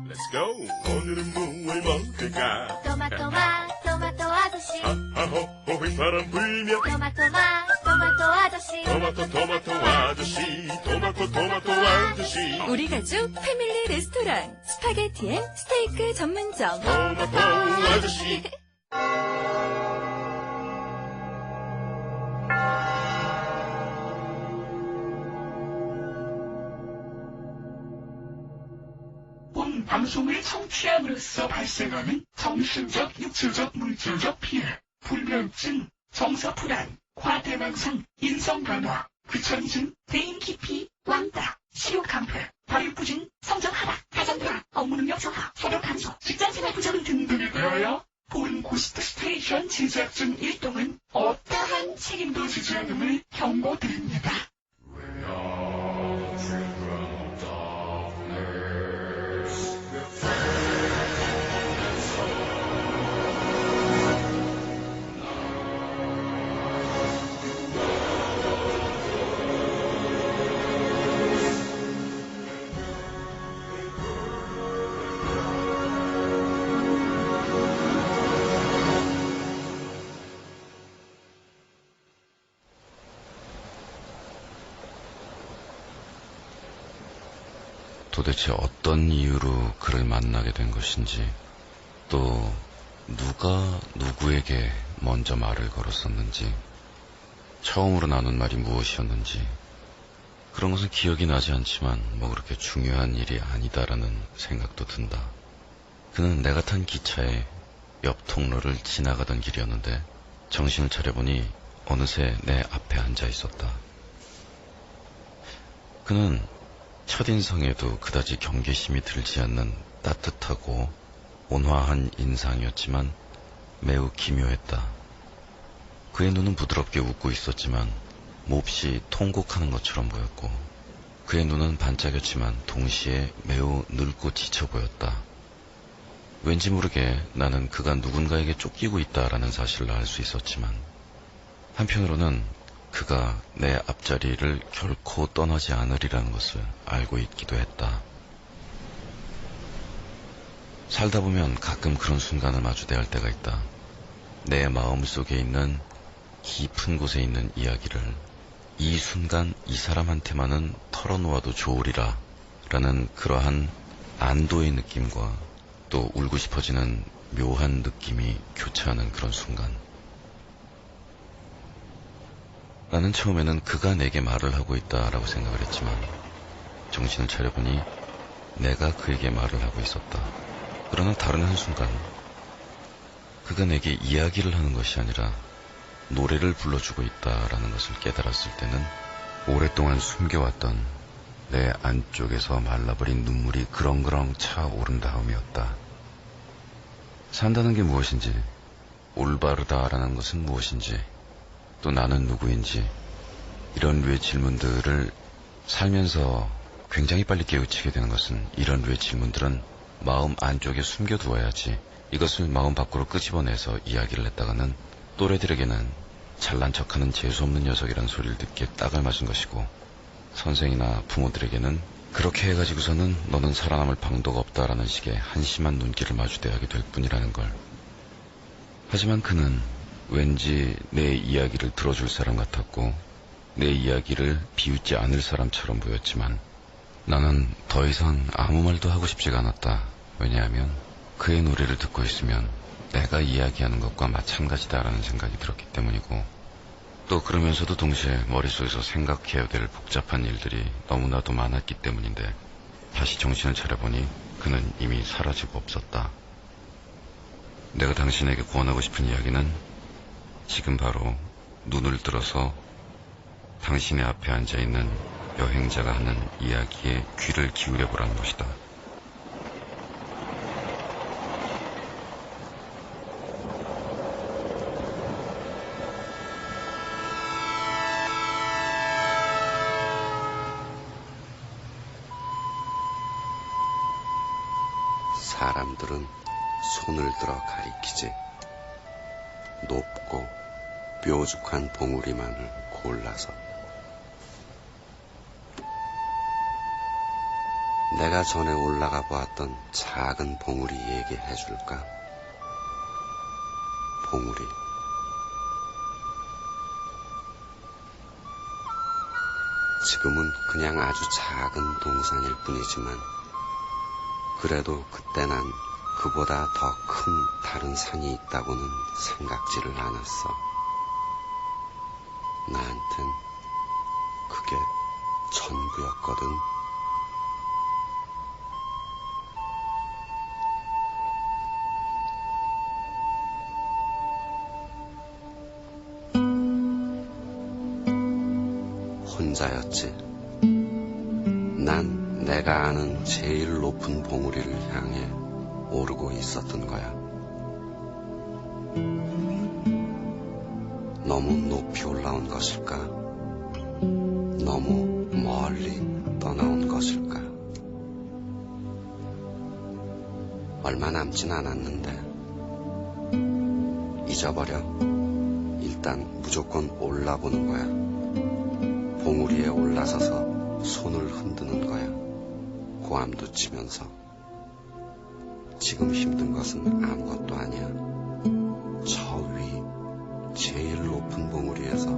Let's go. 오늘은 뭘 먹을까? 토마토 아저씨. 하하호 바람 불며 토마토 아저씨. 토마토 아저씨 토마토 아저씨 우리 가족 패밀리 레스토랑 스파게티 앤 스테이크 전문점. 토마토 아저씨. 본 방송을 청취함으로써 발생하는 정신적, 육체적, 물질적 피해, 불면증, 정서불안, 과대망상, 인성변화, 귀차니즘, 대인기피, 왕따, 식욕감퇴, 발육부진, 성적하락, 가정불안, 업무능력 저하, 소득 감소, 직장생활 부작용 등등에 대하여 본 고스트 스테이션 제작진 일동은 어떠한 책임도 지지 않음을 경고드립니다. 도대체 어떤 이유로 그를 만나게 된 것인지, 또 누가 누구에게 먼저 말을 걸었었는지, 처음으로 나눈 말이 무엇이었는지, 그런 것은 기억이 나지 않지만 뭐 그렇게 중요한 일이 아니다라는 생각도 든다. 그는 내가 탄 기차에 옆 통로를 지나가던 길이었는데 정신을 차려보니 어느새 내 앞에 앉아 있었다. 그는 첫인상에도 그다지 경계심이 들지 않는 따뜻하고 온화한 인상이었지만 매우 기묘했다. 그의 눈은 부드럽게 웃고 있었지만 몹시 통곡하는 것처럼 보였고, 그의 눈은 반짝였지만 동시에 매우 늙고 지쳐 보였다. 왠지 모르게 나는 그가 누군가에게 쫓기고 있다라는 사실을 알 수 있었지만, 한편으로는 그가 내 앞자리를 결코 떠나지 않으리라는 것을 알고 있기도 했다. 살다 보면 가끔 그런 순간을 마주대할 때가 있다. 내 마음속에 있는 깊은 곳에 있는 이야기를 이 순간 이 사람한테만은 털어놓아도 좋으리라 라는 그러한 안도의 느낌과 또 울고 싶어지는 묘한 느낌이 교차하는 그런 순간. 나는 처음에는 그가 내게 말을 하고 있다라고 생각을 했지만 정신을 차려보니 내가 그에게 말을 하고 있었다. 그러나 다른 한순간 그가 내게 이야기를 하는 것이 아니라 노래를 불러주고 있다라는 것을 깨달았을 때는 오랫동안 숨겨왔던 내 안쪽에서 말라버린 눈물이 그렁그렁 차오른 다음이었다. 산다는 게 무엇인지, 올바르다라는 것은 무엇인지, 또 나는 누구인지, 이런 류의 질문들을 살면서 굉장히 빨리 깨우치게 되는 것은, 이런 류의 질문들은 마음 안쪽에 숨겨두어야지 이것을 마음 밖으로 끄집어내서 이야기를 했다가는 또래들에게는 잘난 척하는 재수없는 녀석이라는 소리를 듣기에 딱을 맞은 것이고, 선생이나 부모들에게는 그렇게 해가지고서는 너는 살아남을 방도가 없다라는 식의 한심한 눈길을 마주대야 하게 될 뿐이라는 걸. 하지만 그는 왠지 내 이야기를 들어줄 사람 같았고 내 이야기를 비웃지 않을 사람처럼 보였지만 나는 더 이상 아무 말도 하고 싶지가 않았다. 왜냐하면 그의 노래를 듣고 있으면 내가 이야기하는 것과 마찬가지다라는 생각이 들었기 때문이고, 또 그러면서도 동시에 머릿속에서 생각해야 될 복잡한 일들이 너무나도 많았기 때문인데, 다시 정신을 차려보니 그는 이미 사라지고 없었다. 내가 당신에게 권하고 싶은 이야기는 지금 바로 눈을 들어서 당신의 앞에 앉아있는 여행자가 하는 이야기에 귀를 기울여보라는 것이다. 사람들은 손을 들어 가리키지. 높고 뾰족한 봉우리만을 골라서. 내가 전에 올라가 보았던 작은 봉우리 얘기해 줄까? 봉우리. 지금은 그냥 아주 작은 동산일 뿐이지만 그래도 그때 난 그보다 더 큰 다른 산이 있다고는 생각지를 않았어. 나한텐 그게 전부였거든. 혼자였지. 난 내가 아는 제일 높은 봉우리를 향해 오르고 있었던 거야. 너무 높이 올라온 것일까? 너무 멀리 떠나온 것일까? 얼마 남진 않았는데 잊어버려. 일단 무조건 올라보는 거야. 봉우리에 올라서서 손을 흔드는 거야. 고함도 치면서. 지금 힘든 것은 아무것도 아니야. 저 위 제일 높은 봉우리에서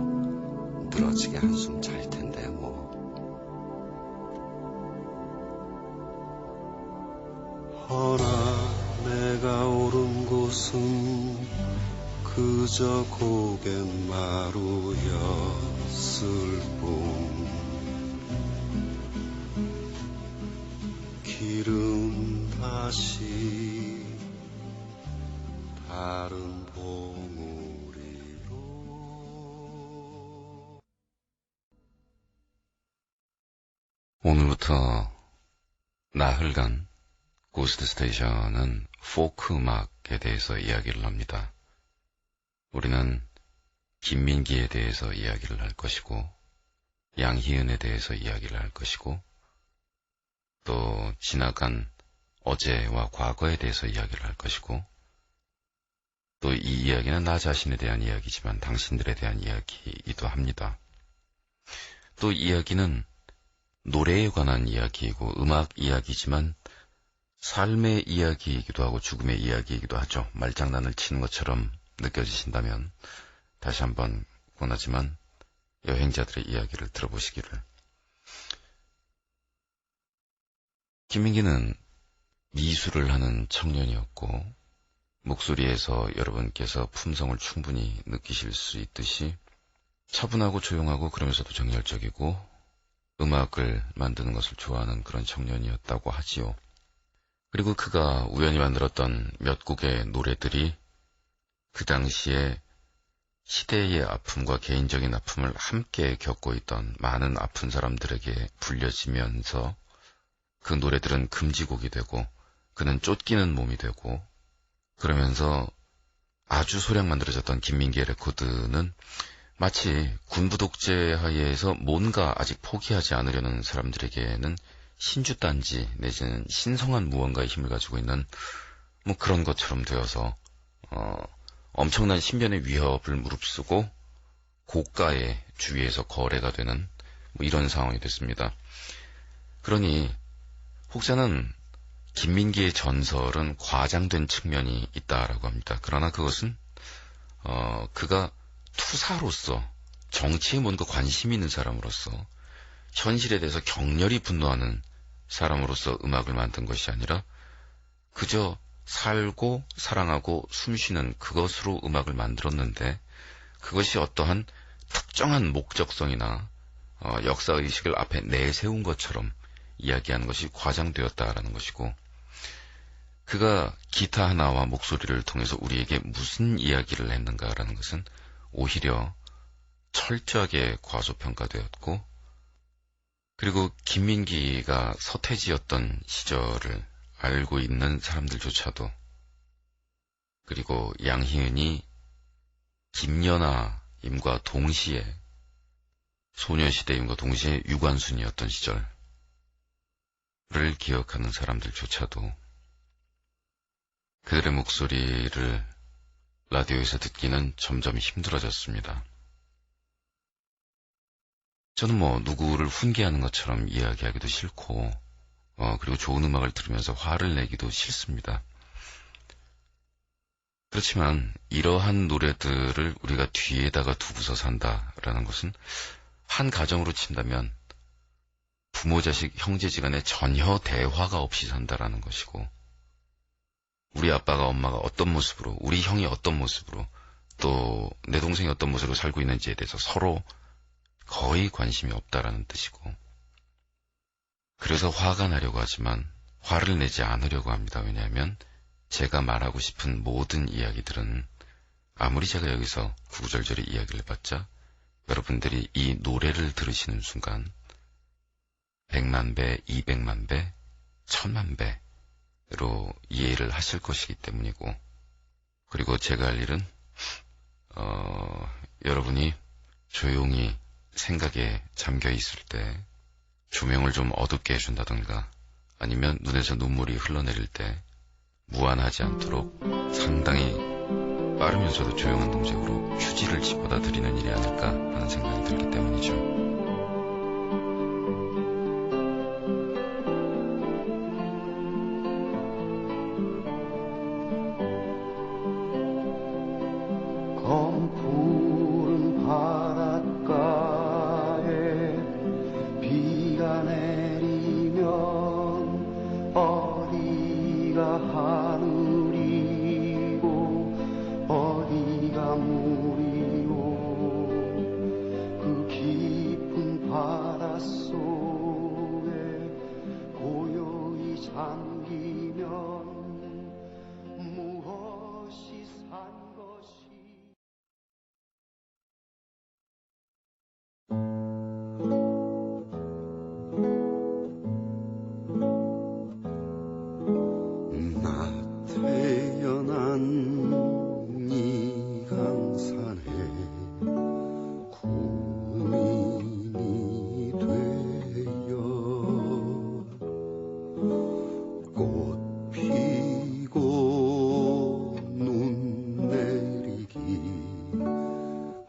늘어지게 한숨 잘 텐데 뭐. 허나 내가 오른 곳은 그저 고갯마루였을 뿐. 길은 다시 다른 봉우리로. 오늘부터 나흘간 고스트 스테이션은 포크 음악에 대해서 이야기를 합니다. 우리는 김민기에 대해서 이야기를 할 것이고, 양희은에 대해서 이야기를 할 것이고, 또 지나간 어제와 과거에 대해서 이야기를 할 것이고, 또 이 이야기는 나 자신에 대한 이야기지만 당신들에 대한 이야기이기도 합니다. 또 이야기는 노래에 관한 이야기이고 음악 이야기지만 삶의 이야기이기도 하고 죽음의 이야기이기도 하죠. 말장난을 치는 것처럼 느껴지신다면 다시 한번 권하지만 여행자들의 이야기를 들어보시기를. 김민기는 미술을 하는 청년이었고 목소리에서 여러분께서 품성을 충분히 느끼실 수 있듯이 차분하고 조용하고 그러면서도 정열적이고 음악을 만드는 것을 좋아하는 그런 청년이었다고 하지요. 그리고 그가 우연히 만들었던 몇 곡의 노래들이 그 당시에 시대의 아픔과 개인적인 아픔을 함께 겪고 있던 많은 아픈 사람들에게 불려지면서 그 노래들은 금지곡이 되고 그는 쫓기는 몸이 되고 그러면서 아주 소량 만들어졌던 김민기의 레코드는 마치 군부 독재 하에서 뭔가 아직 포기하지 않으려는 사람들에게는 신주단지 내지는 신성한 무언가의 힘을 가지고 있는 뭐 그런 것처럼 되어서 엄청난 신변의 위협을 무릅쓰고 고가의 주위에서 거래가 되는 뭐 이런 상황이 됐습니다. 그러니 혹자는 김민기의 전설은 과장된 측면이 있다라고 합니다. 그러나 그것은 그가 투사로서 정치에 뭔가 관심이 있는 사람으로서 현실에 대해서 격렬히 분노하는 사람으로서 음악을 만든 것이 아니라 그저 살고 사랑하고 숨쉬는 그것으로 음악을 만들었는데 그것이 어떠한 특정한 목적성이나 역사의식을 앞에 내세운 것처럼 이야기하는 것이 과장되었다라는 것이고 그가 기타 하나와 목소리를 통해서 우리에게 무슨 이야기를 했는가라는 것은 오히려 철저하게 과소평가되었고 그리고 김민기가 서태지였던 시절을 알고 있는 사람들조차도 그리고 양희은이 김연아임과 동시에 소녀시대임과 동시에 유관순이었던 시절을 기억하는 사람들조차도 그들의 목소리를 라디오에서 듣기는 점점 힘들어졌습니다. 저는 누구를 훈계하는 것처럼 이야기하기도 싫고 그리고 좋은 음악을 들으면서 화를 내기도 싫습니다. 그렇지만 이러한 노래들을 우리가 뒤에다가 두고서 산다라는 것은 한 가정으로 친다면 부모, 자식, 형제지간에 전혀 대화가 없이 산다라는 것이고, 우리 아빠가 엄마가 어떤 모습으로, 우리 형이 어떤 모습으로, 또 내 동생이 어떤 모습으로 살고 있는지에 대해서 서로 거의 관심이 없다라는 뜻이고, 그래서 화가 나려고 하지만 화를 내지 않으려고 합니다. 왜냐하면 제가 말하고 싶은 모든 이야기들은 아무리 제가 여기서 구구절절히 이야기를 해봤자 여러분들이 이 노래를 들으시는 순간 100만 배, 200만 배, 1000만 배로 이해를 하실 것이기 때문이고, 그리고 제가 할 일은 여러분이 조용히 생각에 잠겨 있을 때 조명을 좀 어둡게 해준다던가 아니면 눈에서 눈물이 흘러내릴 때 무안하지 않도록 상당히 빠르면서도 조용한 동작으로 휴지를 집어다 드리는 일이 아닐까 하는 생각이 들기 때문이죠. 검푸른 바닷가에 비가 내리면 어디가 하늘이고 어디가 물이고 그 깊은 바닷속에 고요히 잠기면 무엇이 산 것이 나 태어난 이 강산에 군인이 되어 꽃 피고 눈 내리기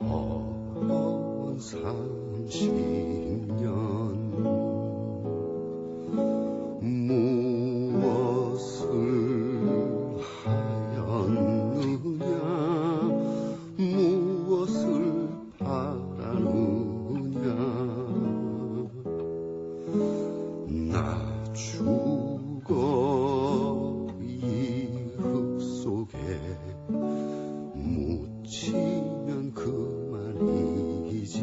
어언 30년 무엇을 하였느냐 무엇을 바라느냐 나 죽어 이 흙속에 묻히면 그만이지.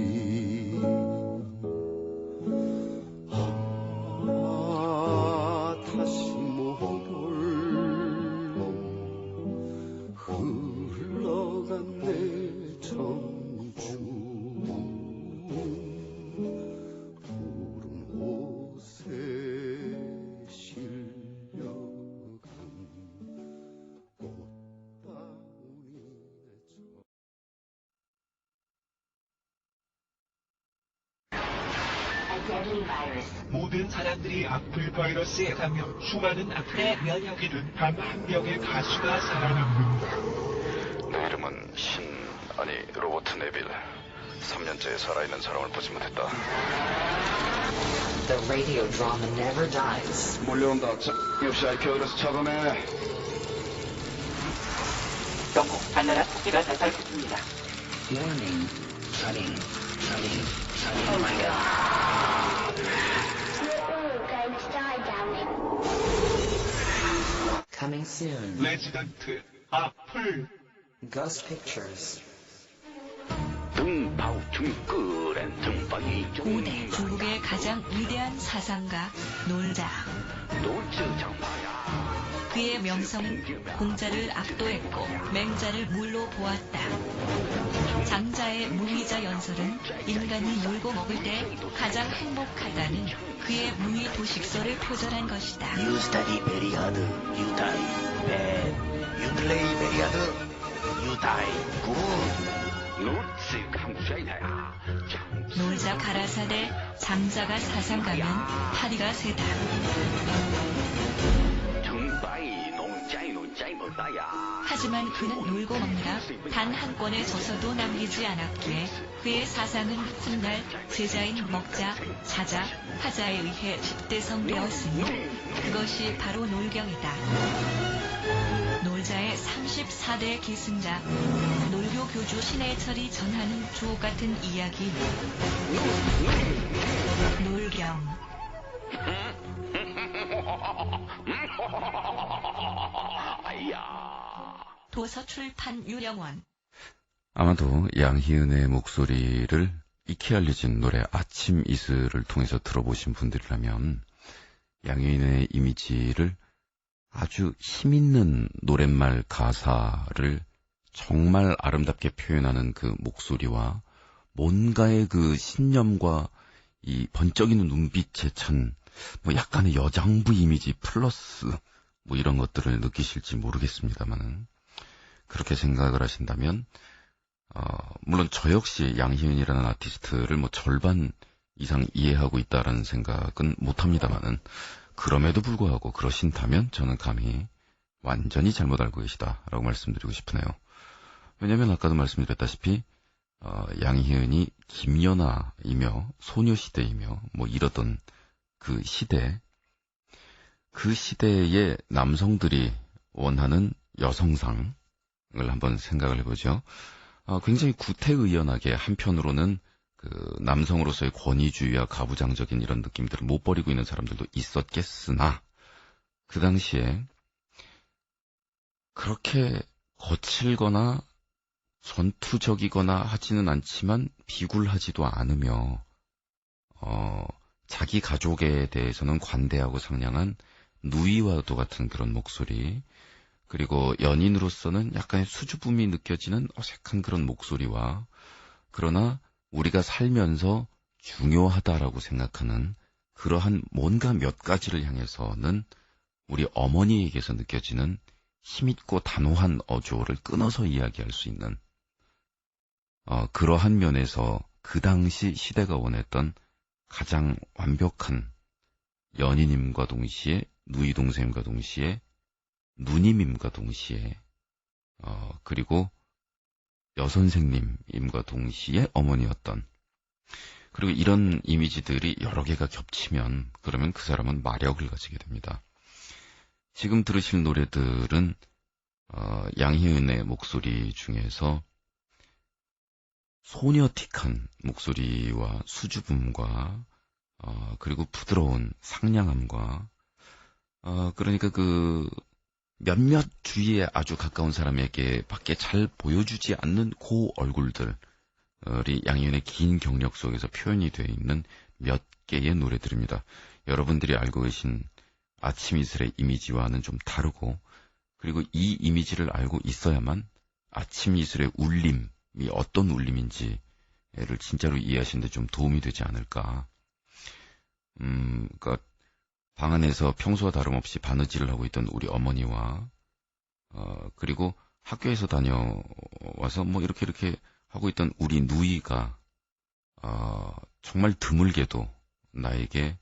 다시 모쏠로 흘러간 내 청춘 푸른 옷에 실려간 꽃다운이 모든 사람들이 악플 바이러스에 감염, 수많은 악플에 면역이 된 단 한 명의 가수가 살아남는다. 내 이름은 로버트 네빌. 3년째 살아있는 사람을 보지 못했다. The radio drama never dies. 몰려온다. 역시 IPO에서 잡아내. 영국 하나라 토끼가 달달했습니다. Warning. Flooding. Flooding. Flooding. Oh my god. Coming soon. 레지던트 악플. Ghost Pictures. 고대 중국의 가장 위대한 사상가 놀자. 그의 명성은 공자를 압도했고 맹자를 물로 보았다. 장자의 무의자 연설은 인간이 놀고 먹을 때 가장 행복하다는 그의 무의 도식설을 표절한 것이다. You study very hard, you die bad. You play very hard, you die good. 놀자 가라사대 장자가 사상가면 파리가 세다. 하지만 그는 놀고 먹느라 단 한 권의 저서도 남기지 않았기에 그의 사상은 훗날 제자인 먹자, 자자, 하자에 의해 집대성되었으니 그것이 바로 놀경이다. 놀자의 34대 기승자, 놀교 교주 신해철이 전하는 주옥같은 이야기 놀경. 도서 출판 유령원. 아마도 양희은의 목소리를 익히 알려진 노래 아침 이슬을 통해서 들어보신 분들이라면 양희은의 이미지를 아주 힘있는 노랫말 가사를 정말 아름답게 표현하는 그 목소리와 뭔가의 그 신념과 이 번쩍이는 눈빛에 찬 뭐 약간의 여장부 이미지 플러스 뭐 이런 것들을 느끼실지 모르겠습니다만은 그렇게 생각을 하신다면 물론 저 역시 양희은이라는 아티스트를 뭐 절반 이상 이해하고 있다라는 생각은 못합니다만은 그럼에도 불구하고 그러신다면 저는 감히 완전히 잘못 알고 계시다라고 말씀드리고 싶으네요. 왜냐하면 아까도 말씀드렸다시피 양희은이 김연아이며 소녀시대이며 뭐 이러던 그 시대, 그 시대의 남성들이 원하는 여성상을 한번 생각을 해보죠. 굉장히 구태의연하게 한편으로는 그 남성으로서의 권위주의와 가부장적인 이런 느낌들을 못 버리고 있는 사람들도 있었겠으나 그 당시에 그렇게 거칠거나 전투적이거나 하지는 않지만 비굴하지도 않으며 자기 가족에 대해서는 관대하고 상냥한 누이와도 같은 그런 목소리, 그리고 연인으로서는 약간의 수줍음이 느껴지는 어색한 그런 목소리와 그러나 우리가 살면서 중요하다라고 생각하는 그러한 뭔가 몇 가지를 향해서는 우리 어머니에게서 느껴지는 힘있고 단호한 어조를 끊어서 이야기할 수 있는 그러한 면에서 그 당시 시대가 원했던 가장 완벽한 연인임과 동시에 누이 동생임과 동시에 누님임과 동시에 그리고 여선생님임과 동시에 어머니였던, 그리고 이런 이미지들이 여러 개가 겹치면 그러면 그 사람은 마력을 가지게 됩니다. 지금 들으실 노래들은 양희은의 목소리 중에서 소녀틱한 목소리와 수줍음과 그리고 부드러운 상냥함과 그러니까 그 몇몇 주위에 아주 가까운 사람에게 밖에 잘 보여주지 않는 그 얼굴들이 양희은의 긴 경력 속에서 표현이 되어 있는 몇 개의 노래들입니다. 여러분들이 알고 계신 아침 이슬의 이미지와는 좀 다르고, 그리고 이 이미지를 알고 있어야만 아침 이슬의 울림이 어떤 울림인지를 진짜로 이해하시는 데 좀 도움이 되지 않을까. 그러니까 방 안에서 평소와 다름없이 바느질을 하고 있던 우리 어머니와 그리고 학교에서 다녀와서 뭐 이렇게 하고 있던 우리 누이가 정말 드물게도 나에게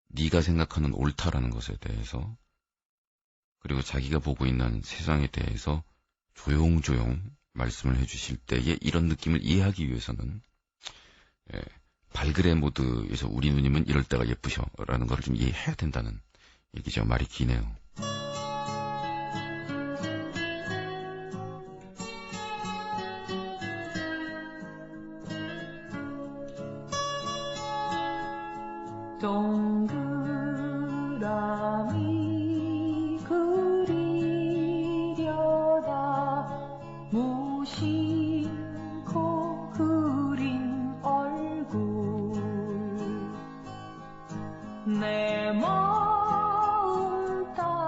네가 생각하는 옳다라는 것에 대해서, 그리고 자기가 보고 있는 세상에 대해서 조용조용 말씀을 해주실 때에 이런 느낌을 이해하기 위해서는 발그레 모드에서 우리 누님은 이럴 때가 예쁘셔 라는 걸 좀 이해해야 된다는 얘기죠. 말이 기네요. 동그라미 그리려다 무심코 그린 얼굴 내 마음 따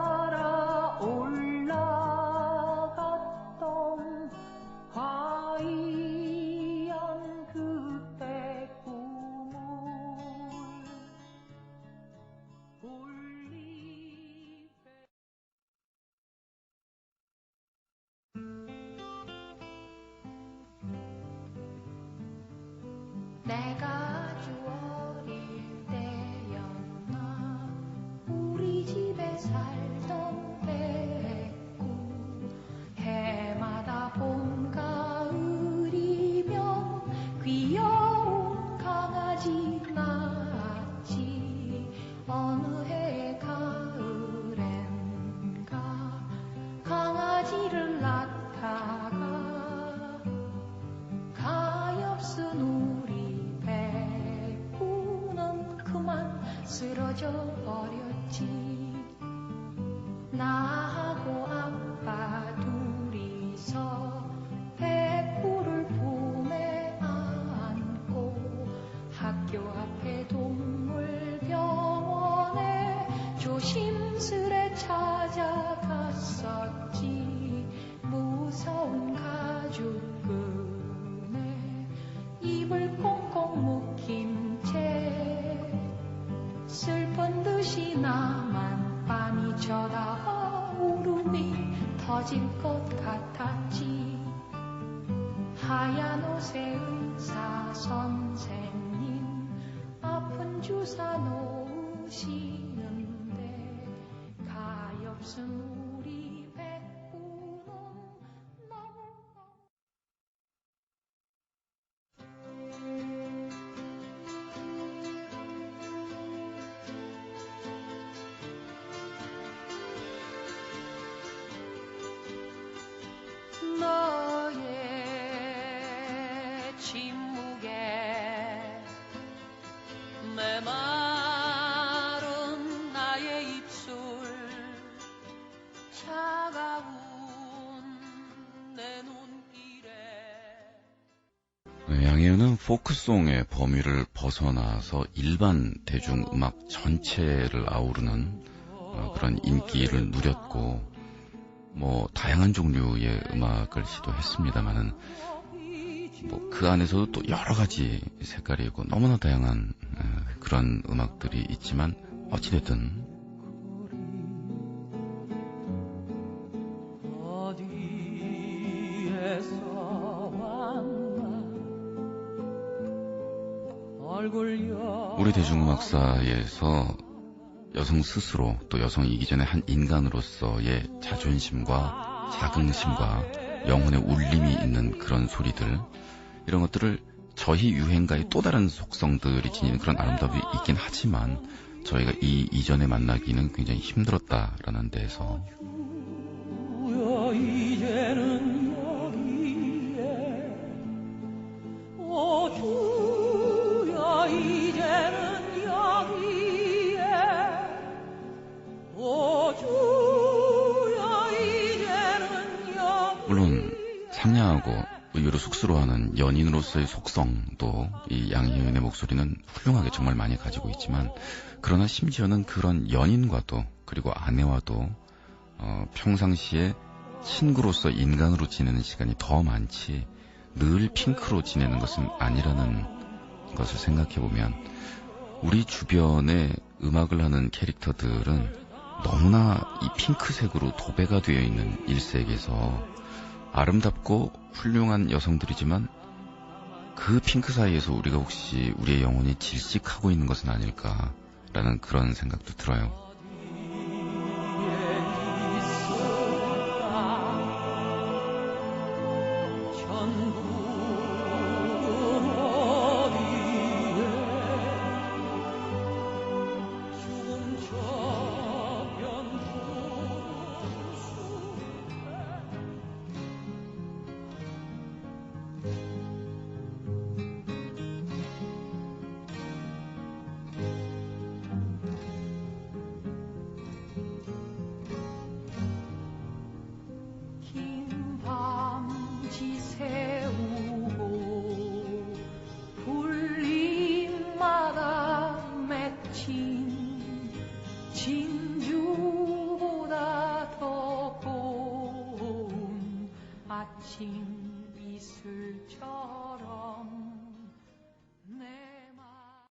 집에 찾아갔었지. 무서운 가죽끈에 입을 꽁꽁 묶인 채 슬픈 듯이 나만 밤이 쳐다와 울음이 터질 것 같았지. 하얀 옷의 의사 선생님 아픈 주사 놓으시는데 가엾은 우리 백구는 너무 너의 침묵에 메마른 나의 입술 차가운 내 눈길에. 양희은은 포크송의 범위를 벗어나서 일반 대중음악 전체를 아우르는 그런 인기를 누렸고 다양한 종류의 음악을 시도했습니다만은 그 안에서도 또 여러 가지 색깔이 있고 너무나 다양한 그런 음악들이 있지만 어찌됐든 우리 대중음악사에서 여성 스스로 또 여성이 이기 전에 한 인간으로서의 자존심과 자긍심과 영혼의 울림이 있는 그런 소리들, 이런 것들을 저희 유행가의 또 다른 속성들이 지니는 그런 아름다움이 있긴 하지만 저희가 이전에 만나기는 굉장히 힘들었다라는 데에서 이제는 여기에 이제는 여기에 물론 상냥하고 의외로 쑥스러워하는 연인으로서의 속성도 이 양희은의 목소리는 훌륭하게 정말 많이 가지고 있지만, 그러나 심지어는 그런 연인과도 그리고 아내와도 평상시에 친구로서 인간으로 지내는 시간이 더 많지 늘 핑크로 지내는 것은 아니라는 것을 생각해보면 우리 주변에 음악을 하는 캐릭터들은 너무나 이 핑크색으로 도배가 되어 있는 일색에서 아름답고 훌륭한 여성들이지만 그 핑크 사이에서 우리가 혹시 우리의 영혼이 질식하고 있는 것은 아닐까라는 그런 생각도 들어요. 세우고 불림마다 맺힌 진주보다 더 고운 아침 이슬처럼